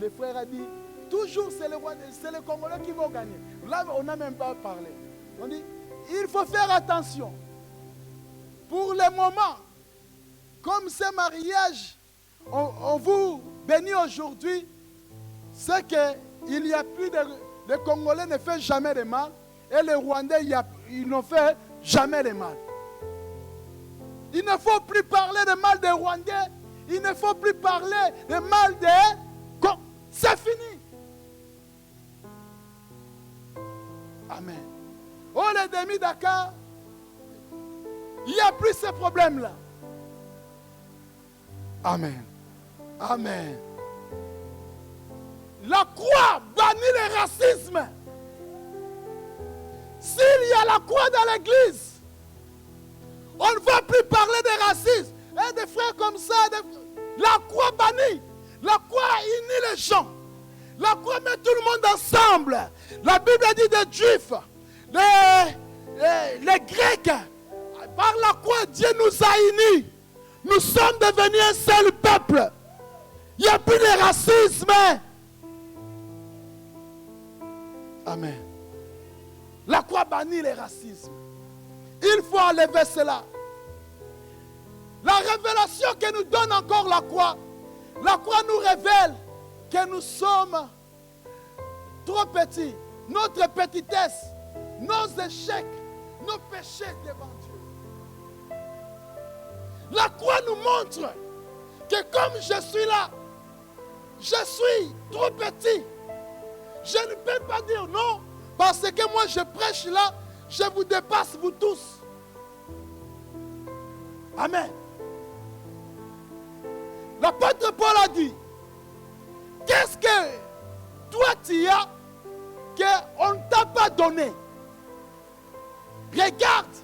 le frère a dit, toujours c'est les Congolais qui vont gagner. Là, on n'a même pas parlé. On dit, il faut faire attention. Pour le moment, comme ce mariage, on vous bénit aujourd'hui, c'est qu'il n'y a plus de... Les Congolais ne font jamais de mal et les Rwandais, ils n'ont fait jamais de mal. Il ne faut plus parler de mal des Rwandais. Il ne faut plus parler de mal des... C'est fini. Amen. Oh, les demi-Dakar, il n'y a plus ces problèmes-là. Amen. Amen. La croix bannit le racisme. S'il y a la croix dans l'église, on ne va plus parler de racisme. Et des frères comme ça, la croix bannit. La croix unit les gens. La croix met tout le monde ensemble. La Bible dit des Juifs, les Grecs, par la croix, Dieu nous a unis. Nous sommes devenus un seul peuple. Il n'y a plus de racisme. Amen. La croix bannit le racisme. Il faut enlever cela. La révélation que nous donne encore la croix nous révèle que nous sommes trop petits. Notre petitesse, nos échecs, nos péchés devant Dieu. La croix nous montre que comme je suis là, je suis trop petit. Je ne peux pas dire non, parce que moi je prêche là, je vous dépasse vous tous. Amen. L'apôtre Paul a dit, qu'est-ce que toi tu as qu'on ne t'a pas donné? Regarde,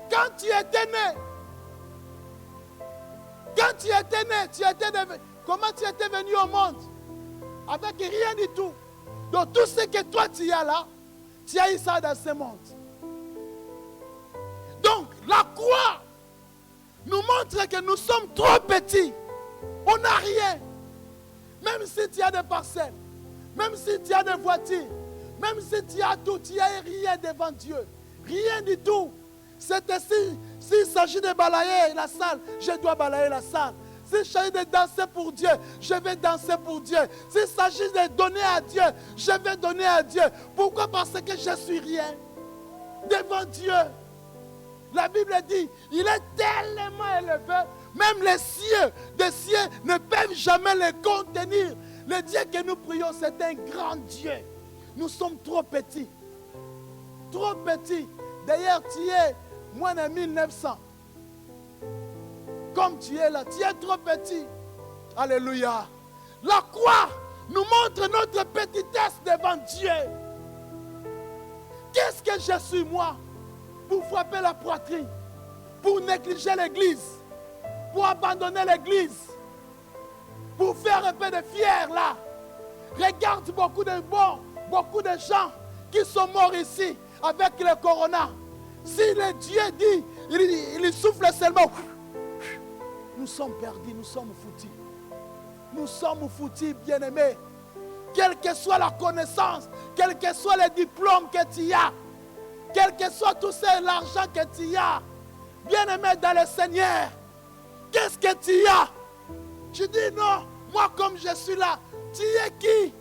quand tu étais né, comment tu étais venu au monde? Avec rien du tout. Donc tout ce que toi tu as là, tu as eu ça dans ce monde. Donc la croix nous montre que nous sommes trop petits. On n'a rien. Même si tu as des parcelles, même si tu as des voitures, même si tu as tout, tu n'as rien devant Dieu. Rien du tout. C'est ainsi, s'il s'agit de balayer la salle, je dois balayer la salle. S'il s'agit de danser pour Dieu, je vais danser pour Dieu. S'il s'agit de donner à Dieu, je vais donner à Dieu. Pourquoi? Parce que je suis rien devant Dieu. La Bible dit, il est tellement élevé, même les cieux des cieux ne peuvent jamais le contenir. Le Dieu que nous prions, c'est un grand Dieu. Nous sommes trop petits. Trop petits. D'ailleurs, tu es moins de 1900. Comme tu es là, tu es trop petit. Alléluia. La croix nous montre notre petitesse devant Dieu. Qu'est-ce que je suis moi pour frapper la poitrine, pour négliger l'église, pour abandonner l'église, pour faire un peu de fier là? Regarde beaucoup de gens qui sont morts ici avec le corona. Si le Dieu dit, il souffle seulement, nous sommes perdus, nous sommes foutus. Nous sommes foutus, bien-aimés. Quelle que soit la connaissance, quel que soit le diplôme que tu as, quel que soit tout l'argent que tu as, bien-aimé dans le Seigneur, qu'est-ce que tu as? Tu dis non, moi comme je suis là, tu es qui?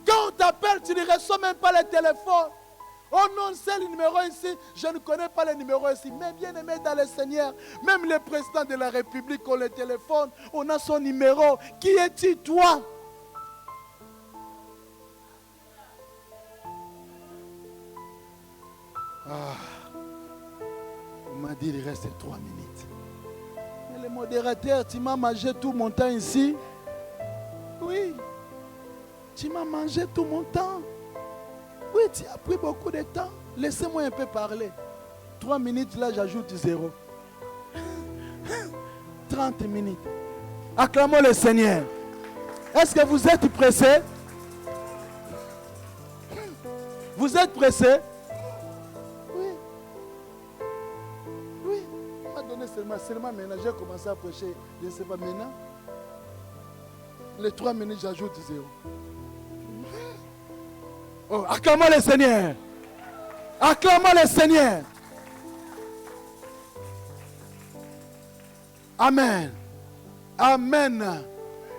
Quand on t'appelle, tu ne reçois même pas le téléphone. Oh non, c'est le numéro ici, je ne connais pas le numéro ici. Mais bien-aimé dans le Seigneur, même le président de la République, on le téléphone, on a son numéro. Qui es-tu, toi? On m'a dit il reste 3 minutes. Mais le modérateur, tu m'as mangé tout mon temps ici. Oui. Tu m'as mangé tout mon temps. Oui, tu as pris beaucoup de temps. Laissez-moi un peu parler. 3 minutes, là, j'ajoute 0. 30 minutes. Acclamons le Seigneur. Est-ce que vous êtes pressés? Vous êtes pressés? Oui. Oui. On m'a donné seulement maintenant. J'ai commencé à prêcher. Je ne sais pas maintenant. Les 3 minutes, j'ajoute 0. Oh, acclamons le Seigneur. Acclamons le Seigneur. Amen. Amen.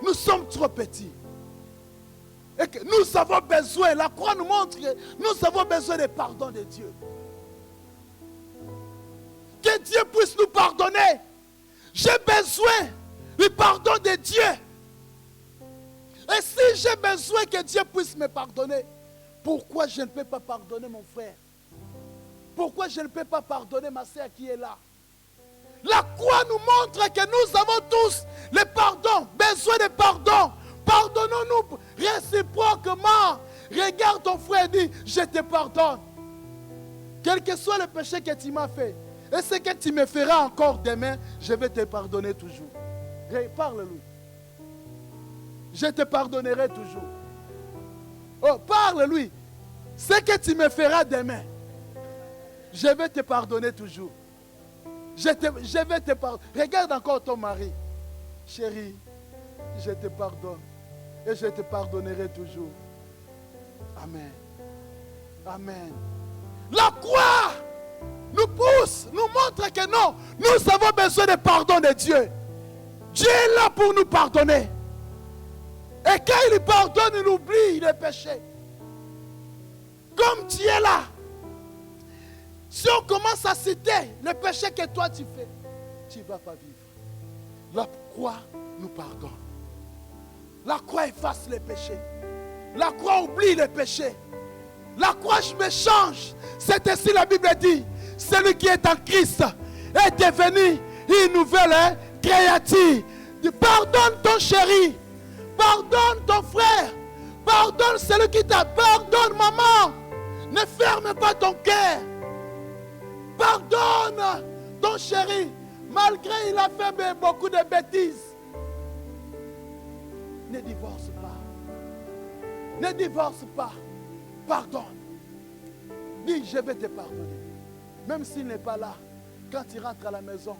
Nous sommes trop petits. Et que nous avons besoin, la croix nous montre que nous avons besoin de pardon de Dieu. Que Dieu puisse nous pardonner. J'ai besoin du pardon de Dieu. Et si j'ai besoin que Dieu puisse me pardonner, pourquoi je ne peux pas pardonner mon frère? Pourquoi je ne peux pas pardonner ma soeur qui est là? La croix nous montre que nous avons tous le pardon, besoin de pardon. Pardonnons-nous réciproquement. Regarde ton frère et dis, je te pardonne. Quel que soit le péché que tu m'as fait, et ce que tu me feras encore demain, je vais te pardonner toujours. Parle-lui. Je te pardonnerai toujours. Oh, parle-lui. Ce que tu me feras demain, je vais te pardonner toujours. Je vais te pardonner. Regarde encore ton mari. Chérie, je te pardonne. Et je te pardonnerai toujours. Amen. Amen. La croix nous pousse, nous montre que non, nous avons besoin de pardon de Dieu. Dieu est là pour nous pardonner. Et quand il pardonne, il oublie les péchés. Comme tu es là, si on commence à citer le péché que toi tu fais, tu ne vas pas vivre. La croix nous pardonne. La croix efface les péchés. La croix oublie les péchés. La croix me change. C'est ainsi la Bible dit. Celui qui est en Christ est devenu une nouvelle créature. Pardonne ton chéri. Pardonne ton frère. Pardonne celui qui t'a. Pardonne maman. Ne ferme pas ton cœur. Pardonne ton chéri. Malgré il a fait beaucoup de bêtises. Ne divorce pas. Ne divorce pas. Pardonne. Dis, je vais te pardonner. Même s'il n'est pas là, quand il rentre à la maison,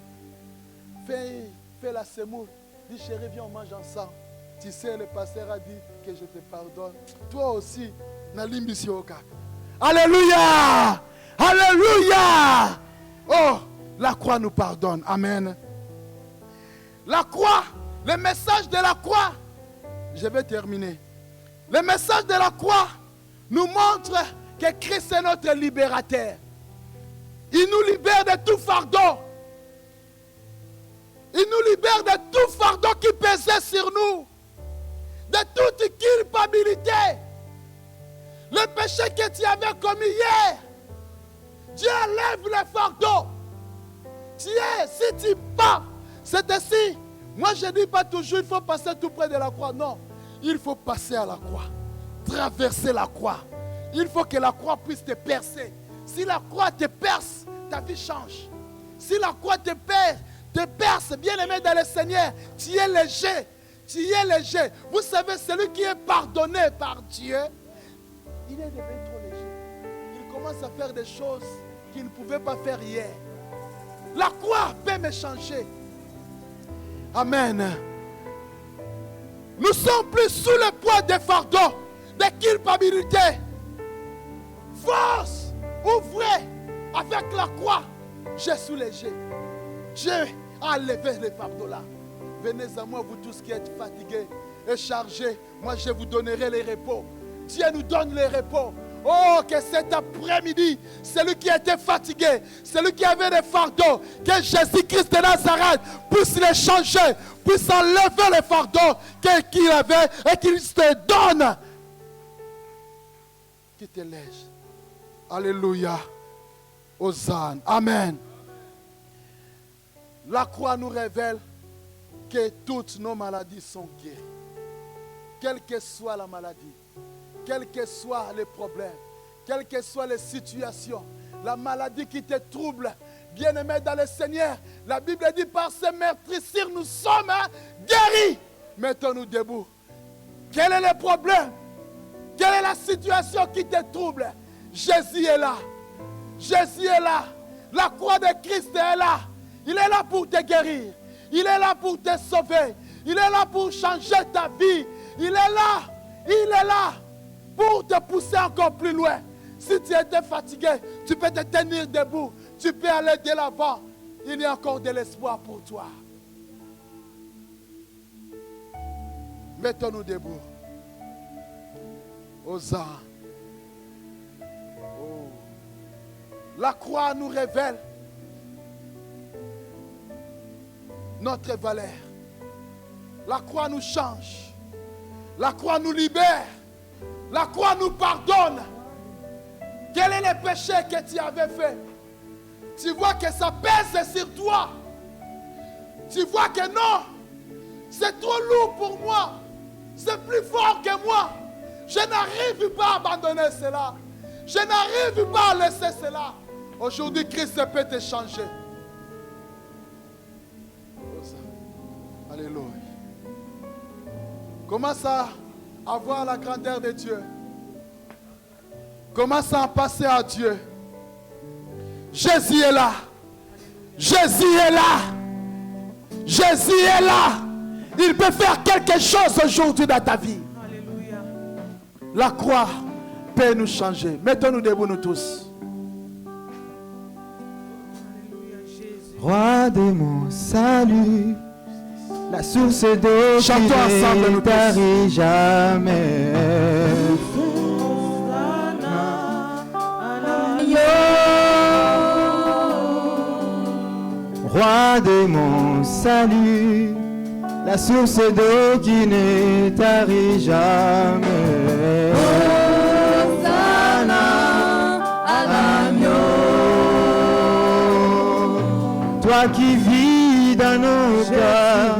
fais la semoule. Dis, chérie, viens, on mange ensemble. Tu sais, le pasteur a dit que je te pardonne. Toi aussi, Nalimbi Sioka. Alléluia! Alléluia! Oh, la croix nous pardonne. Amen. La croix, le message de la croix. Je vais terminer. Le message de la croix nous montre que Christ est notre libérateur. Il nous libère de tout fardeau. Il nous libère de tout fardeau qui pesait sur nous. De toute culpabilité. Le péché que tu avais commis hier. Dieu enlève le fardeau. Si tu pars, c'est ainsi. Moi je ne dis pas toujours il faut passer tout près de la croix. Non, il faut passer à la croix. Traverser la croix. Il faut que la croix puisse te percer. Si la croix te perce, ta vie change. Si la croix te perce, bien aimé dans le Seigneur, tu es léger. Tu es léger. Vous savez, celui qui est pardonné par Dieu, il est devenu trop léger. Il commence à faire des choses qu'il ne pouvait pas faire hier. La croix peut me changer. Amen. Nous sommes plus sous le poids des fardeaux, des culpabilités. Force, ouvrez avec la croix. J'ai soulagé. Dieu a levé les fardeaux là. Venez à moi, vous tous qui êtes fatigués et chargés. Moi, je vous donnerai les repos. Dieu nous donne les repos. Oh, que cet après-midi, celui qui était fatigué, celui qui avait des fardeaux, que Jésus-Christ de Nazareth puisse les changer, puisse enlever les fardeaux qu'il avait et qu'il te donne. Qui te lège. Alléluia. Hosanna. Amen. La croix nous révèle que toutes nos maladies sont guéries. Quelle que soit la maladie, quels que soient les problèmes, quelles que soient les situations, la maladie qui te trouble, bien-aimé dans le Seigneur, la Bible dit par ces meurtrissures nous sommes guéris. Mettons-nous debout. Quel est le problème? Quelle est la situation qui te trouble? Jésus est là. Jésus est là. La croix de Christ est là. Il est là pour te guérir. Il est là pour te sauver. Il est là pour changer ta vie. Il est là. Il est là pour te pousser encore plus loin. Si tu étais fatigué, tu peux te tenir debout. Tu peux aller de l'avant. Il y a encore de l'espoir pour toi. Mettons-nous debout. Hosanna. Oh. La croix nous révèle notre valeur. La croix nous change. La croix nous libère. La croix nous pardonne. Quel est le péché que tu avais fait? Tu vois que ça pèse sur toi. Tu vois que non, c'est trop lourd pour moi. C'est plus fort que moi. Je n'arrive pas à abandonner cela. Je n'arrive pas à laisser cela. Aujourd'hui, Christ peut te changer. Alléluia. Commence à voir la grandeur de Dieu. Commence à passer à Dieu. Jésus est là. Jésus est là. Jésus est là. Il peut faire quelque chose aujourd'hui dans ta vie. Alléluia. La croix peut nous changer. Mettons-nous debout, nous tous. Alléluia, Jésus. Roi de mon salut, la source d'eau qui Chantons ensemble, nous ne tarit jamais. Roi de mon salut, la source d'eau qui ne tarit jamais. Hosanna à l'agneau. Toi qui vis dans nos cœurs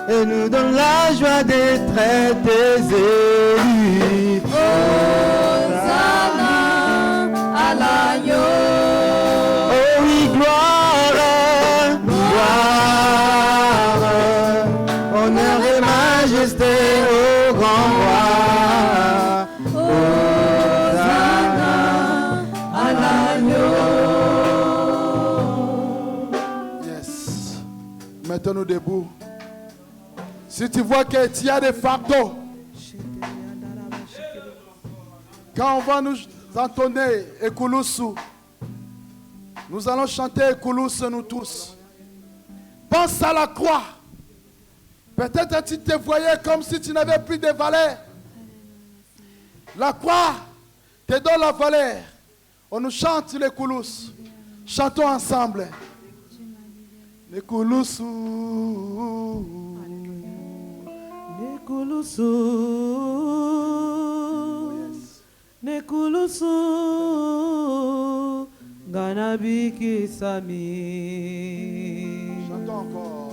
et nous donne la joie d'être tes élus. Hosanna à l'agneau. Oh oui, gloire, gloire, honneur et majesté au grand roi. Hosanna à l'agneau. Yes. Mettons-nous debout. Si tu vois qu'il y a des fardeaux, quand on va nous entonner Ekulusu, nous allons chanter Ekulusu nous tous. Pense à la croix. Peut-être que tu te voyais comme si tu n'avais plus de valeur. La croix te donne la valeur. On nous chante l'Ekulusu. Chantons ensemble. L'Ekulusu. Nekulusu, Nekulusu, Ganabiki Sami. Chantons encore.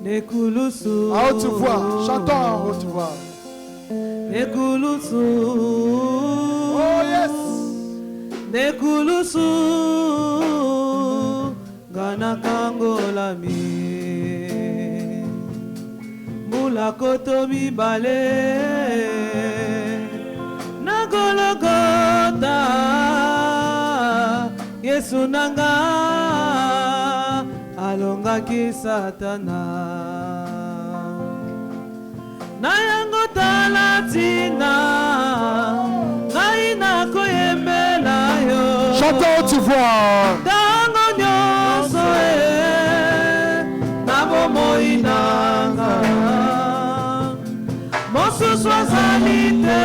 Nekulusu, À haute voix. Chantons à haute voix. Nekulusu, Oh yes. Nekulusu, Ganakangolami. Mula koto mibale na Golgotha Yesu nanga alongaki Satana na yango talatina naina koyembela yo. Chantons haute voix. Tango nyonso na bomoi nanga mosusu azali te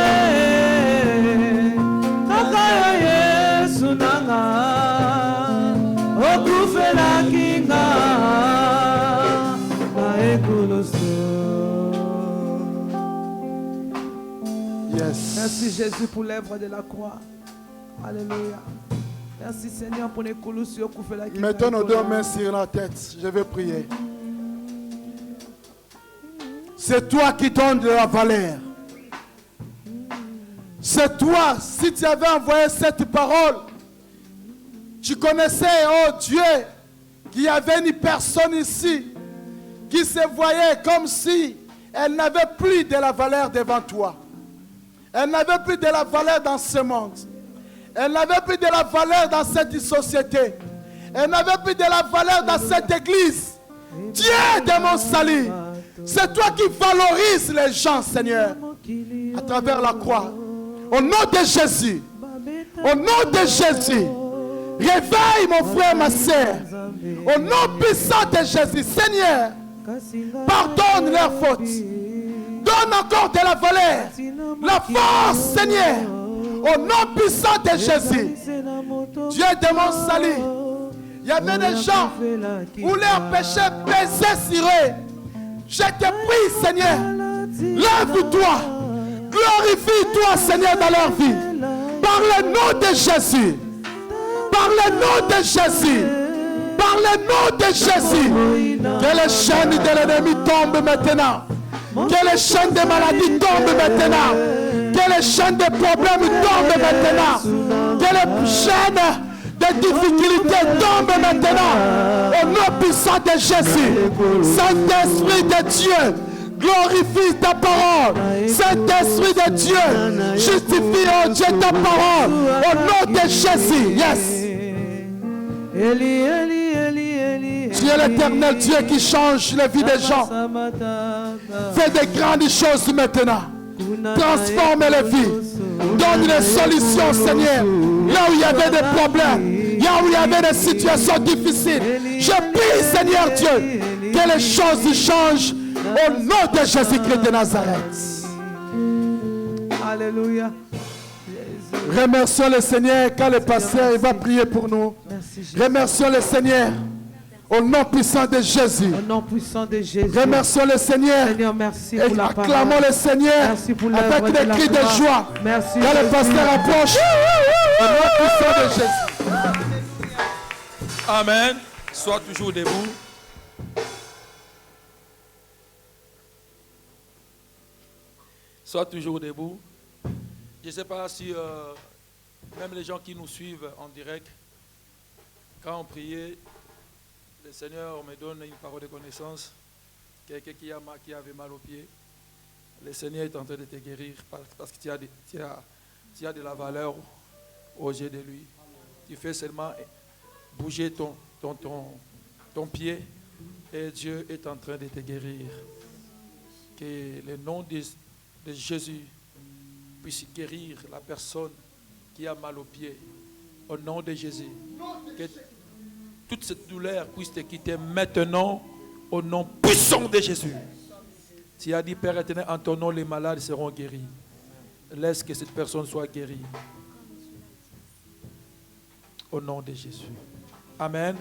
kaka yo Yesu nanga okufelaki nga na ekoloso. Yes. Merci Jésus pour l'œuvre de la croix. Alléluia. Merci Seigneur pour les colossiens qui fait la guerre. Mettons nos deux mains sur la tête. Je vais prier. C'est toi qui donnes de la valeur. C'est toi, si tu avais envoyé cette parole, tu connaissais, oh Dieu, qu'il y avait une personne ici qui se voyait comme si elle n'avait plus de la valeur devant toi. Elle n'avait plus de la valeur dans ce monde. Elle n'avait plus de la valeur dans cette société. Elle n'avait plus de la valeur dans cette église. Dieu de mon salut, c'est toi qui valorises les gens, Seigneur, à travers la croix. Au nom de Jésus, au nom de Jésus, réveille mon frère, ma soeur. Au nom puissant de Jésus, Seigneur, pardonne leurs fautes. Donne encore de la valeur, la force, Seigneur. Au nom puissant de Jésus, Dieu de mon salut, il y avait des gens où leurs péchés pesaient sur eux. Je te prie, Seigneur, lève-toi, glorifie-toi, Seigneur, dans leur vie. Par le nom de Jésus, par le nom de Jésus, par le nom de Jésus, que les chaînes de l'ennemi tombent maintenant. Que les chaînes de maladie tombent maintenant. Que les chaînes de problèmes tombent maintenant. Que les chaînes de difficultés tombent maintenant. Au nom puissant de Jésus. Saint-Esprit de Dieu, glorifie ta parole. Saint-Esprit de Dieu, justifie, oh Dieu, ta parole. Au nom de Jésus. Yes. Dieu l'éternel, Dieu qui change la vie des gens. Fais des grandes choses maintenant. Transforme les vies. Donne les solutions, Seigneur. Là où il y avait des problèmes, là où il y avait des situations difficiles. Je prie, Seigneur Dieu, que les choses changent au nom de Jésus-Christ de Nazareth. Alléluia. Remercions le Seigneur quand le pasteur va prier pour nous. Remercions le Seigneur. Au nom puissant de Jésus. Au nom puissant de Jésus. Remercions le Seigneur. Seigneur, merci et pour la acclamons parole. le Seigneur avec des cris de joie. Merci. Quand le pasteur approche, au nom puissant de Jésus. Amen. Sois toujours debout. Sois toujours debout. Je ne sais pas si même les gens qui nous suivent en direct, quand on priait, le Seigneur me donne une parole de connaissance. Quelqu'un qui avait mal aux pieds, le Seigneur est en train de te guérir parce que tu as de la valeur aux yeux de lui. Tu fais seulement bouger ton pied et Dieu est en train de te guérir. Que le nom de Jésus puisse guérir la personne qui a mal aux pieds. Au nom de Jésus. Que toute cette douleur puisse te quitter maintenant au nom puissant de Jésus. Tu as dit, Père éternel, en ton nom, les malades seront guéris. Laisse que cette personne soit guérie. Au nom de Jésus. Amen.